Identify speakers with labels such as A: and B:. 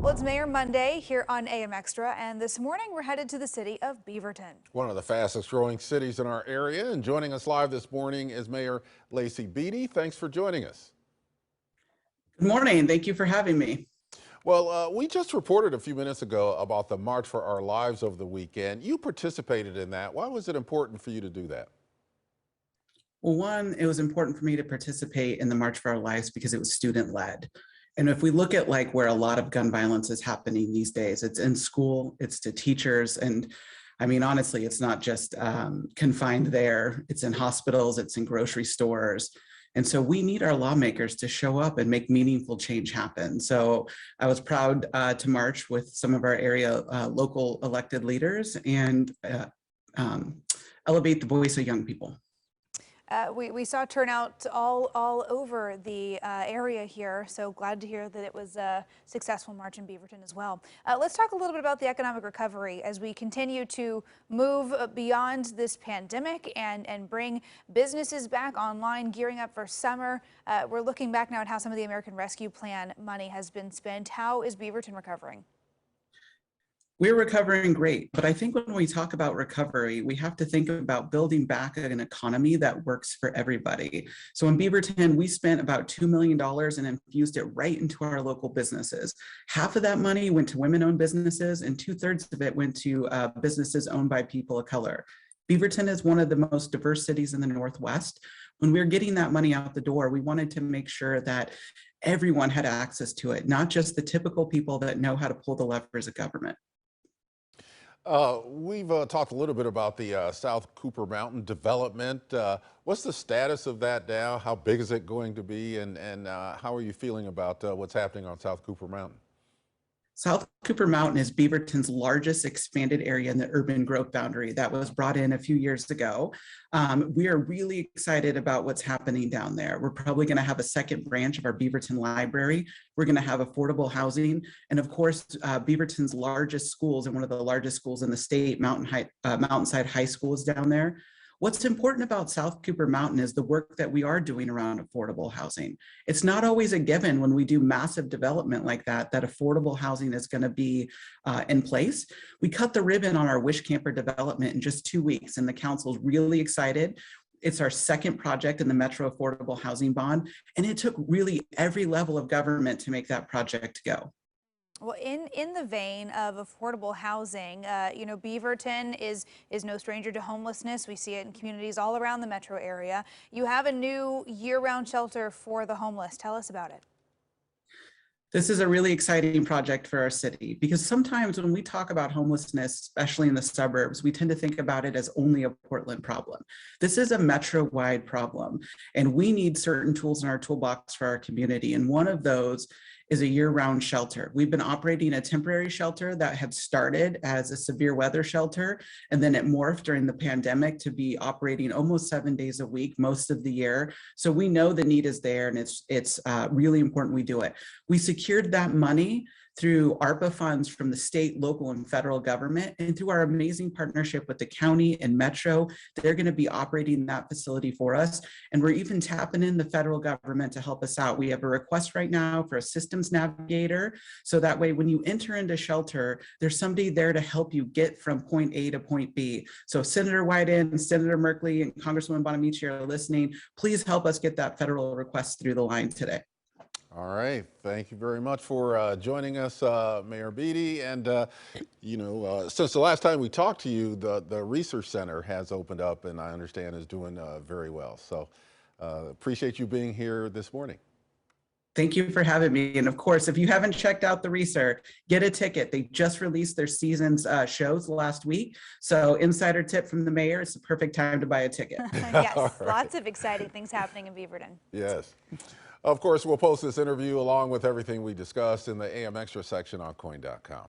A: Well, it's Mayor Monday here on AM Extra, and this morning we're headed to the city of Beaverton.
B: One of the fastest growing cities in our area, and joining us live this morning is Mayor Lacey Beaty. Thanks for joining us.
C: Good morning. Thank you for having me.
B: Well, we just reported a few minutes ago about the March for Our Lives over the weekend. You participated in that. Why was it important for you to do that?
C: Well, one, it was important for me to participate in the March for Our Lives because it was student-led. And if we look at where a lot of gun violence is happening these days, it's in school, it's to teachers. And I mean, honestly, it's not just confined there. It's in hospitals, it's in grocery stores. And so we need our lawmakers to show up and make meaningful change happen. So I was proud to march with some of our area local elected leaders and elevate the voice of young people.
A: We saw turnout all over the area here, so glad to hear that it was a successful march in Beaverton as well. Let's talk a little bit about the economic recovery as we continue to move beyond this pandemic and bring businesses back online, gearing up for summer. We're looking back now at how some of the American Rescue Plan money has been spent. How is Beaverton recovering?
C: We're recovering great, but I think when we talk about recovery, we have to think about building back an economy that works for everybody. So in Beaverton, we spent about $2 million and infused it right into our local businesses. Half of that money went to women-owned businesses and 2/3 of it went to businesses owned by people of color. Beaverton is one of the most diverse cities in the Northwest. When we were getting that money out the door, we wanted to make sure that everyone had access to it, not just the typical people that know how to pull the levers of government.
B: We've talked a little bit about the South Cooper Mountain development. What's the status of that now? How big is it going to be? And how are you feeling about what's happening on South Cooper Mountain?
C: South Cooper Mountain is Beaverton's largest expanded area in the urban growth boundary that was brought in a few years ago. We are really excited about what's happening down there. We're probably going to have a second branch of our Beaverton Library. We're going to have affordable housing. And of course, Beaverton's largest schools and one of the largest schools in the state, Mountainside High School, is down there. What's important about South Cooper Mountain is the work that we are doing around affordable housing. It's not always a given when we do massive development like that affordable housing is going to be in place. We cut the ribbon on our Wish Camper development in just 2 weeks, and the council's really excited. It's our second project in the Metro Affordable Housing Bond, and it took really every level of government to make that project go.
A: Well, in the vein of affordable housing, Beaverton is no stranger to homelessness. We see it in communities all around the metro area. You have a new year-round shelter for the homeless. Tell us about it.
C: This is a really exciting project for our city because sometimes when we talk about homelessness, especially in the suburbs, we tend to think about it as only a Portland problem. This is a metro-wide problem, and we need certain tools in our toolbox for our community. And one of those is a year-round shelter. We've been operating a temporary shelter that had started as a severe weather shelter, and then it morphed during the pandemic to be operating almost 7 days a week, most of the year. So we know the need is there, and it's really important we do it. We secured that money through ARPA funds from the state, local, and federal government, and through our amazing partnership with the county and Metro. They're going to be operating that facility for us, and we're even tapping in the federal government to help us out. We have a request right now for a systems navigator, so that way when you enter into shelter, there's somebody there to help you get from point A to point B. So Senator Wyden, Senator Merkley, and Congresswoman Bonamici are listening. Please help us get that federal request through the line today.
B: All right. Thank you very much for joining us, Mayor Beaty. And, since the last time we talked to you, the research center has opened up and I understand is doing very well. So appreciate you being here this morning.
C: Thank you for having me. And of course, if you haven't checked out the research, get a ticket. They just released their season's shows last week. So insider tip from the mayor, it's the perfect time to buy a ticket.
A: Yes,
B: Right.
A: Lots of exciting things happening in Beaverton.
B: Yes. Of course, we'll post this interview along with everything we discussed in the AM Extra section on KOIN.com.